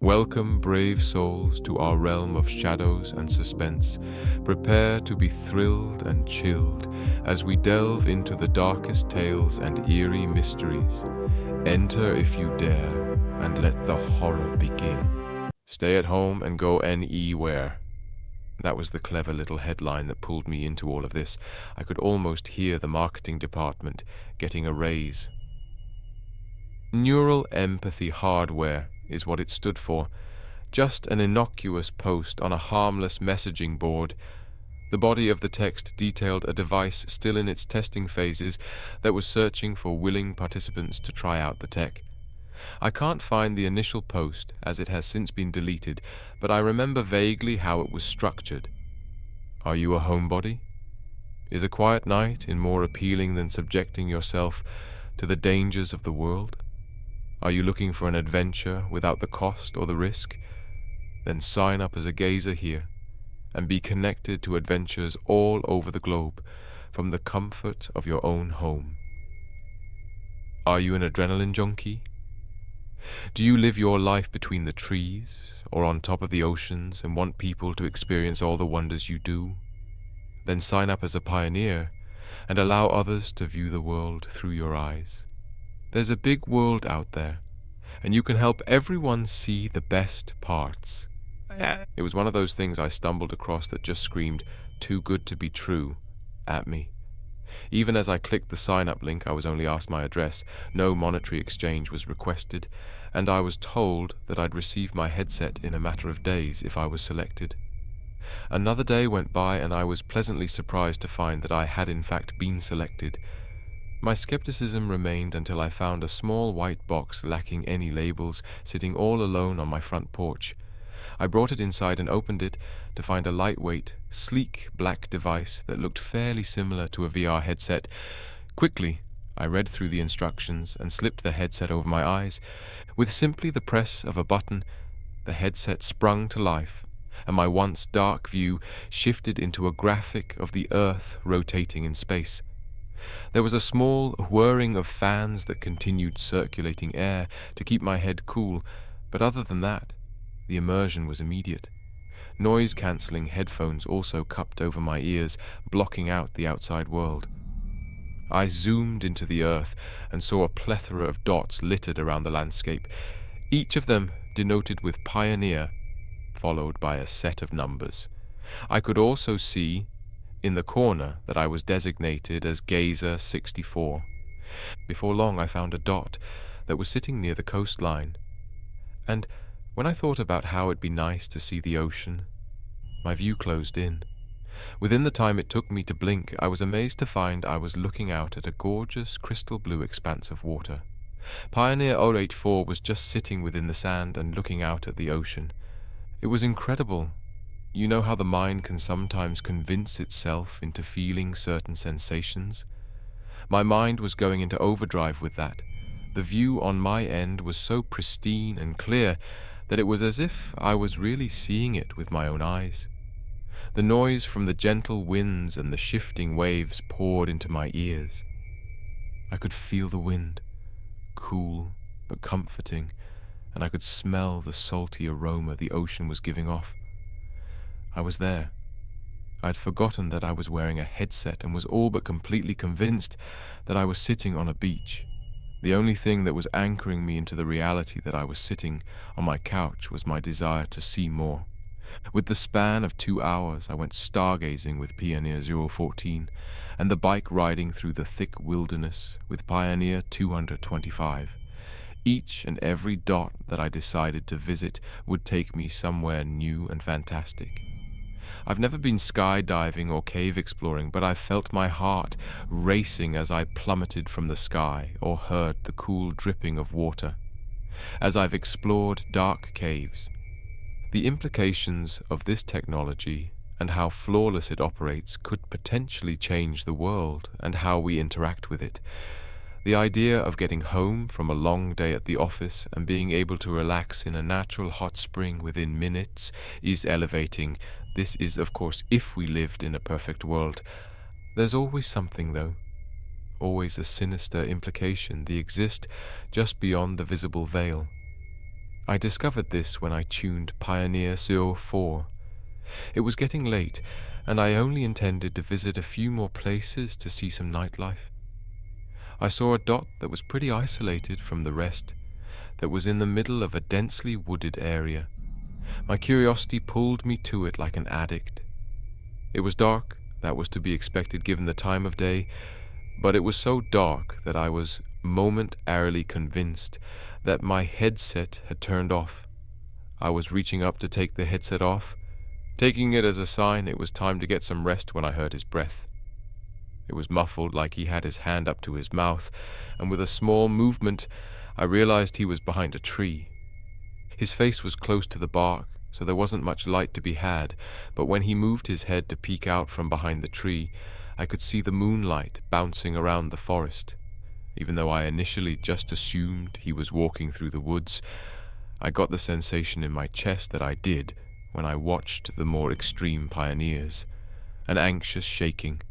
Welcome, brave souls, to our realm of shadows and suspense. Prepare to be thrilled and chilled as we delve into the darkest tales and eerie mysteries. Enter if you dare, and let the horror begin. Stay at home and go anywhere. That was the clever little headline that pulled me into all of this. I could almost hear the marketing department getting a raise. Neural empathy hardware is what it stood for. Just an innocuous post on a harmless messaging board. The body of the text detailed a device still in its testing phases that was searching for willing participants to try out the tech. I can't find the initial post, as it has since been deleted, but I remember vaguely how it was structured. Are you a homebody? Is a quiet night in more appealing than subjecting yourself to the dangers of the world? Are you looking for an adventure without the cost or the risk? Then sign up as a gazer here and be connected to adventures all over the globe from the comfort of your own home. Are you an adrenaline junkie? Do you live your life between the trees or on top of the oceans and want people to experience all the wonders you do? Then sign up as a pioneer and allow others to view the world through your eyes. There's a big world out there, and you can help everyone see the best parts. It was one of those things I stumbled across that just screamed, "Too good to be true," at me. Even as I clicked the sign-up link, I was only asked my address, no monetary exchange was requested, and I was told that I'd receive my headset in a matter of days if I was selected. Another day went by, and I was pleasantly surprised to find that I had in fact been selected. My skepticism remained until I found a small white box lacking any labels sitting all alone on my front porch. I brought it inside and opened it to find a lightweight, sleek black device that looked fairly similar to a VR headset. Quickly, I read through the instructions and slipped the headset over my eyes. With simply the press of a button, the headset sprung to life, and my once dark view shifted into a graphic of the Earth rotating in space. There was a small whirring of fans that continued circulating air to keep my head cool, but other than that, the immersion was immediate. Noise-cancelling headphones also cupped over my ears, blocking out the outside world. I zoomed into the Earth and saw a plethora of dots littered around the landscape, each of them denoted with Pioneer, followed by a set of numbers. I could also see in the corner that I was designated as Gazer 64. Before long I found a dot that was sitting near the coastline, and when I thought about how it'd be nice to see the ocean, my view closed in. Within the time it took me to blink, I was amazed to find I was looking out at a gorgeous crystal blue expanse of water. Pioneer 084 was just sitting within the sand and looking out at the ocean. It was incredible. You know how the mind can sometimes convince itself into feeling certain sensations? My mind was going into overdrive with that. The view on my end was so pristine and clear that it was as if I was really seeing it with my own eyes. The noise from the gentle winds and the shifting waves poured into my ears. I could feel the wind, cool but comforting, and I could smell the salty aroma the ocean was giving off. I was there. I'd forgotten that I was wearing a headset and was all but completely convinced that I was sitting on a beach. The only thing that was anchoring me into the reality that I was sitting on my couch was my desire to see more. With the span of 2 hours, I went stargazing with Pioneer 014 and the bike riding through the thick wilderness with Pioneer 225. Each and every dot that I decided to visit would take me somewhere new and fantastic. I've never been skydiving or cave exploring, but I felt my heart racing as I plummeted from the sky or heard the cool dripping of water. As I've explored dark caves, the implications of this technology and how flawless it operates could potentially change the world and how we interact with it. The idea of getting home from a long day at the office and being able to relax in a natural hot spring within minutes is elevating. This is, of course, if we lived in a perfect world. There's always something, though. Always a sinister implication that exists just beyond the visible veil. I discovered this when I tuned Pioneer CO4. It was getting late, and I only intended to visit a few more places to see some nightlife. I saw a dot that was pretty isolated from the rest, that was in the middle of a densely wooded area. My curiosity pulled me to it like an addict. It was dark, that was to be expected given the time of day, but it was so dark that I was momentarily convinced that my headset had turned off. I was reaching up to take the headset off, taking it as a sign it was time to get some rest when I heard his breath. It was muffled like he had his hand up to his mouth, and with a small movement, I realized he was behind a tree. His face was close to the bark, so there wasn't much light to be had, but when he moved his head to peek out from behind the tree, I could see the moonlight bouncing around the forest. Even though I initially just assumed he was walking through the woods, I got the sensation in my chest that I did when I watched the more extreme pioneers, an anxious shaking.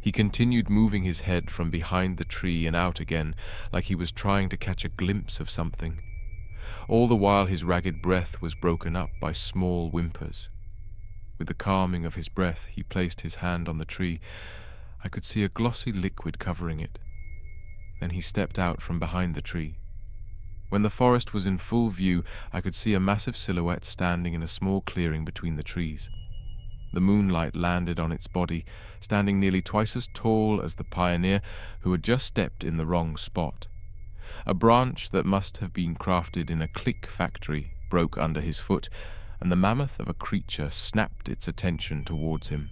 He continued moving his head from behind the tree and out again, like he was trying to catch a glimpse of something. All the while his ragged breath was broken up by small whimpers. With the calming of his breath, he placed his hand on the tree. I could see a glossy liquid covering it. Then he stepped out from behind the tree. When the forest was in full view, I could see a massive silhouette standing in a small clearing between the trees. The moonlight landed on its body, standing nearly twice as tall as the pioneer who had just stepped in the wrong spot. A branch that must have been crafted in a click factory broke under his foot, and the mammoth of a creature snapped its attention towards him.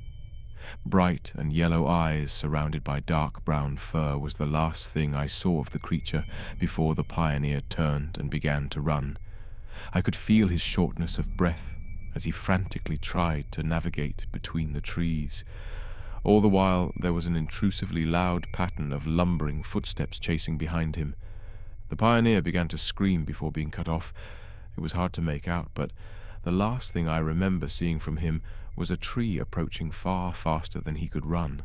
Bright and yellow eyes surrounded by dark brown fur was the last thing I saw of the creature before the pioneer turned and began to run. I could feel his shortness of breath as he frantically tried to navigate between the trees. All the while there was an intrusively loud pattern of lumbering footsteps chasing behind him. The pioneer began to scream before being cut off. It was hard to make out, but the last thing I remember seeing from him was a tree approaching far faster than he could run.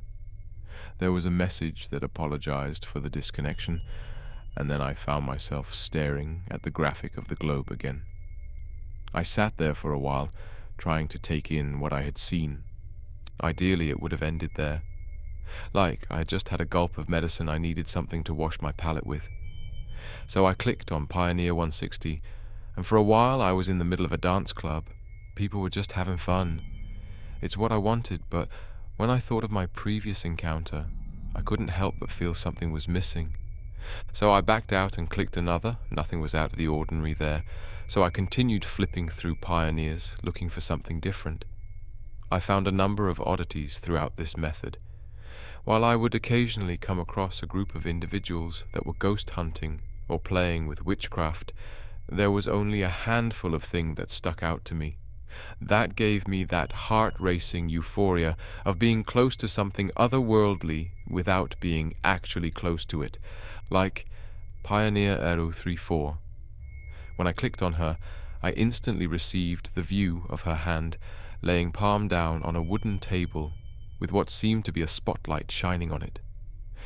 There was a message that apologized for the disconnection, and then I found myself staring at the graphic of the globe again. I sat there for a while, trying to take in what I had seen. Ideally, it would have ended there. Like I had just had a gulp of medicine I needed something to wash my palate with. So I clicked on Pioneer 160, and for a while I was in the middle of a dance club. People were just having fun. It's what I wanted, but when I thought of my previous encounter, I couldn't help but feel something was missing. So I backed out and clicked another. Nothing was out of the ordinary there, so I continued flipping through Pioneers, looking for something different. I found a number of oddities throughout this method. While I would occasionally come across a group of individuals that were ghost hunting or playing with witchcraft, there was only a handful of things that stuck out to me. That gave me that heart-racing euphoria of being close to something otherworldly without being actually close to it, like Pioneer 034. When I clicked on her, I instantly received the view of her hand laying palm down on a wooden table with what seemed to be a spotlight shining on it.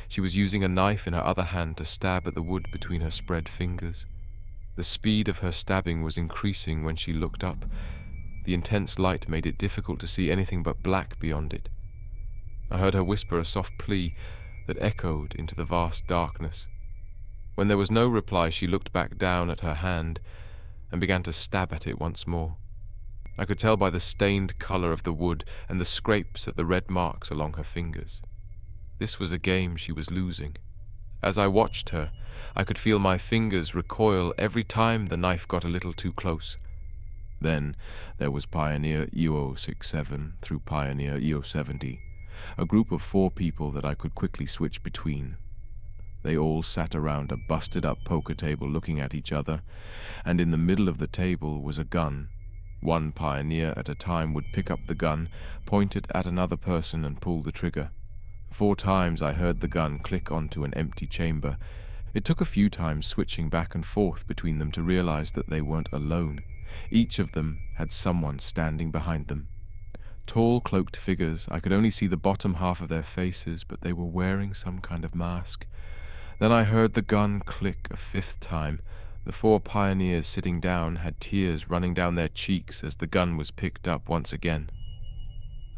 She was using a knife in her other hand to stab at the wood between her spread fingers. The speed of her stabbing was increasing when she looked up. The intense light made it difficult to see anything but black beyond it. I heard her whisper a soft plea that echoed into the vast darkness. When there was no reply, she looked back down at her hand and began to stab at it once more. I could tell by the stained color of the wood and the scrapes at the red marks along her fingers. This was a game she was losing. As I watched her, I could feel my fingers recoil every time the knife got a little too close. Then there was Pioneer EO67 through Pioneer EO70, a group of 4 people that I could quickly switch between. They all sat around a busted-up poker table looking at each other, and in the middle of the table was a gun. One pioneer at a time would pick up the gun, point it at another person and pull the trigger. 4 times I heard the gun click onto an empty chamber. It took a few times switching back and forth between them to realize that they weren't alone. Each of them had someone standing behind them. Tall, cloaked figures. I could only see the bottom half of their faces, but they were wearing some kind of mask. Then I heard the gun click a 5th time, The 4 pioneers sitting down had tears running down their cheeks as the gun was picked up once again.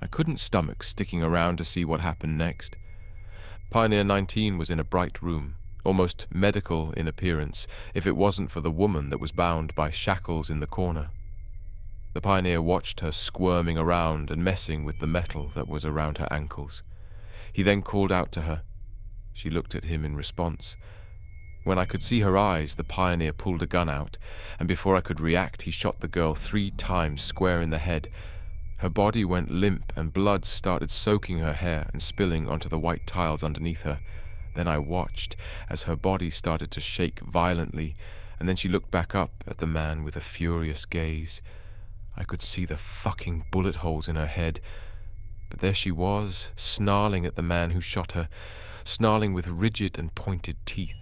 I couldn't stomach sticking around to see what happened next. Pioneer 19 was in a bright room, almost medical in appearance, if it wasn't for the woman that was bound by shackles in the corner. The pioneer watched her squirming around and messing with the metal that was around her ankles. He then called out to her. She looked at him in response. When I could see her eyes, the pioneer pulled a gun out, and before I could react, he shot the girl 3 times square in the head. Her body went limp and blood started soaking her hair and spilling onto the white tiles underneath her. Then I watched as her body started to shake violently, and then she looked back up at the man with a furious gaze. I could see the fucking bullet holes in her head, but there she was, snarling at the man who shot her, snarling with rigid and pointed teeth.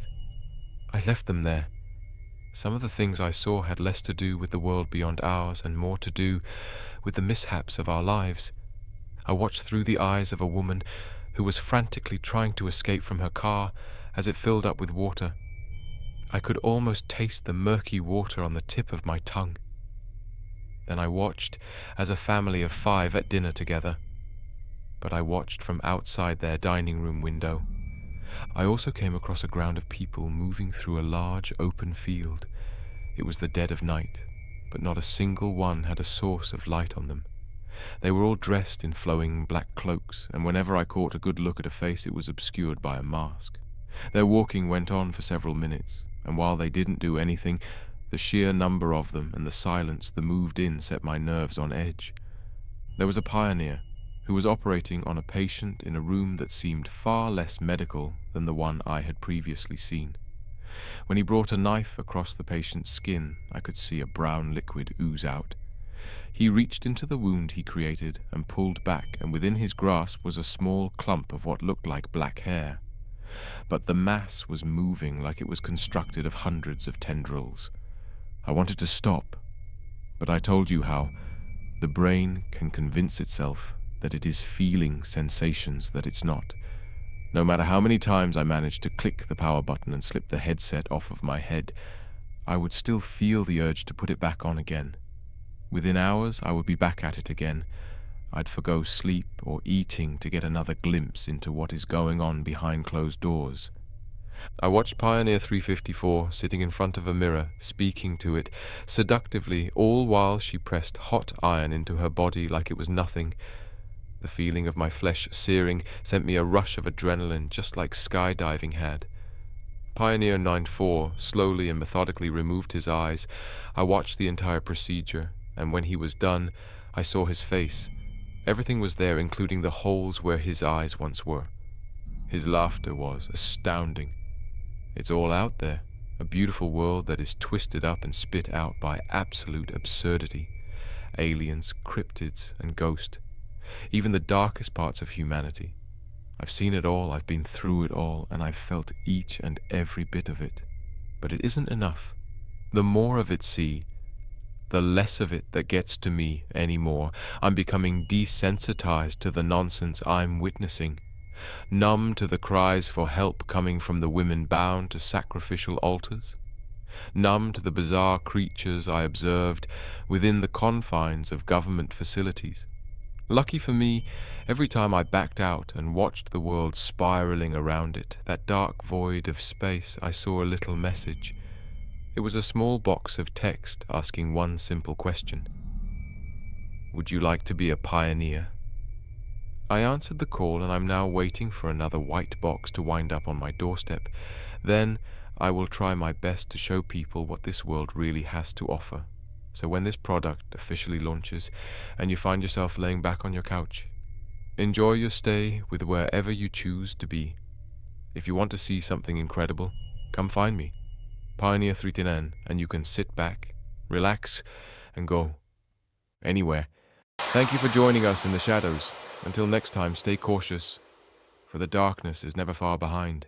I left them there. Some of the things I saw had less to do with the world beyond ours and more to do with the mishaps of our lives. I watched through the eyes of a woman who was frantically trying to escape from her car as it filled up with water. I could almost taste the murky water on the tip of my tongue. Then I watched as a family of 5 ate dinner together. But I watched from outside their dining room window. I also came across a ground of people moving through a large open field. It was the dead of night, but not a single one had a source of light on them. They were all dressed in flowing black cloaks, and whenever I caught a good look at a face, it was obscured by a mask. Their walking went on for several minutes, and while they didn't do anything, the sheer number of them and the silence that moved in set my nerves on edge. There was a pioneer who was operating on a patient in a room that seemed far less medical than the one I had previously seen. When he brought a knife across the patient's skin, I could see a brown liquid ooze out. He reached into the wound he created and pulled back, and within his grasp was a small clump of what looked like black hair. But the mass was moving like it was constructed of hundreds of tendrils. I wanted to stop, but I told you how the brain can convince itself that it is feeling sensations that it's not. No matter how many times I managed to click the power button and slip the headset off of my head, I would still feel the urge to put it back on again. Within hours, I would be back at it again. I'd forgo sleep or eating to get another glimpse into what is going on behind closed doors. I watched Pioneer 354 sitting in front of a mirror, speaking to it seductively, all while she pressed hot iron into her body like it was nothing. The feeling of my flesh searing sent me a rush of adrenaline, just like skydiving had. Pioneer 94 slowly and methodically removed his eyes. I watched the entire procedure, and when he was done, I saw his face. Everything was there, including the holes where his eyes once were. His laughter was astounding. It's all out there, a beautiful world that is twisted up and spit out by absolute absurdity. Aliens, cryptids, and ghosts. Even the darkest parts of humanity. I've seen it all, I've been through it all, and I've felt each and every bit of it. But it isn't enough. The more of it see, the less of it that gets to me anymore. I'm becoming desensitized to the nonsense I'm witnessing. Numb to the cries for help coming from the women bound to sacrificial altars. Numb to the bizarre creatures I observed within the confines of government facilities. Lucky for me, every time I backed out and watched the world spiraling around it, that dark void of space, I saw a little message. It was a small box of text asking one simple question. Would you like to be a pioneer? I answered the call, and I'm now waiting for another white box to wind up on my doorstep. Then I will try my best to show people what this world really has to offer. So when this product officially launches and you find yourself laying back on your couch, enjoy your stay with wherever you choose to be. If you want to see something incredible, come find me, Pioneer 310, and you can sit back, relax, and go anywhere. Thank you for joining us in the shadows. Until next time, stay cautious, for the darkness is never far behind.